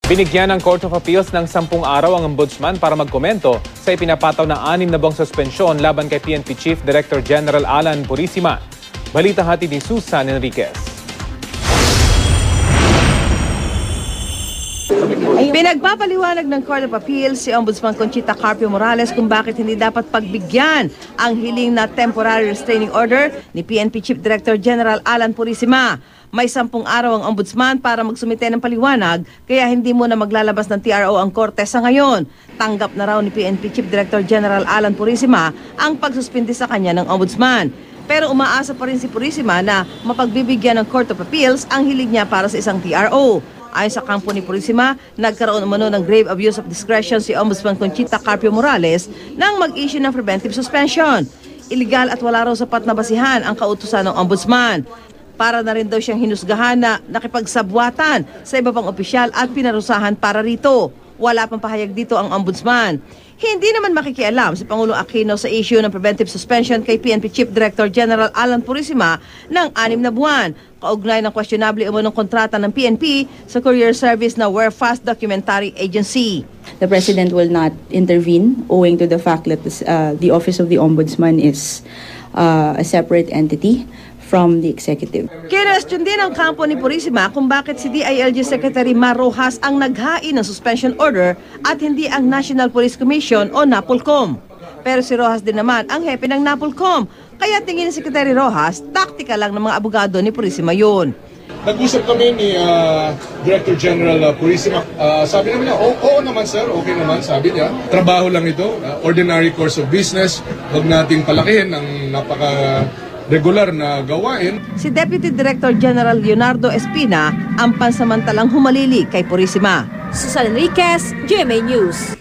Binigyan ng Court of Appeals ng 10 araw ang ombudsman para magkomento sa ipinapataw na 6 na buwang suspensyon laban kay PNP Chief Director General Alan Purisima. Balita hatid ni Susan Enriquez. Pinagpapaliwanag ng Court of Appeals si Ombudsman Conchita Carpio Morales kung bakit hindi dapat pagbigyan ang hiling na temporary restraining order ni PNP Chief Director General Alan Purisima. May 10 araw ang ombudsman para magsumite ng paliwanag, kaya hindi muna maglalabas ng TRO ang korte sa ngayon. Tanggap na raw ni PNP Chief Director General Alan Purisima ang pagsuspindi sa kanya ng ombudsman. Pero umaasa pa rin si Purisima na mapagbibigyan ng Court of Appeals ang hilig niya para sa isang TRO. Ayon sa kampo ni Purisima, nagkaroon umano ng grave abuse of discretion si Ombudsman Conchita Carpio Morales nang mag-issue ng preventive suspension. Iligal at wala raw sapat na basihan ang kautusan ng ombudsman. Para na rin daw siyang hinusgahan na nakipagsabwatan sa iba pang opisyal at pinarusahan para rito. Wala pang pahayag dito ang ombudsman. Hindi naman makikialam si Pangulong Aquino sa issue ng preventive suspension kay PNP Chief Director General Alan Purisima ng 6 na buwan. Kaugnay ng questionable umunong kontrata ng PNP sa courier service na Warefast Documentary Agency. The President will not intervene owing to the fact that the Office of the Ombudsman is a separate entity from the executive. Kinestyon din ang kampo ni Purisima kung bakit si DILG Secretary Mar Rojas ang naghain ng suspension order at hindi ang National Police Commission o NAPOLCOM. Pero si Rojas din naman ang hepe ng NAPOLCOM. Kaya tingin ni Secretary Rojas, taktika lang ng mga abogado ni Purisima yun. Nag-usap kami ni Director General Purisima. Sabi naman niya, oo naman sir, okay naman, sabi niya. Trabaho lang ito, ordinary course of business. Huwag nating palakihin ang regular na gawain. Si Deputy Director General Leonardo Espina ang pansamantalang humalili kay Purisima. Susan Enriquez, GMA News.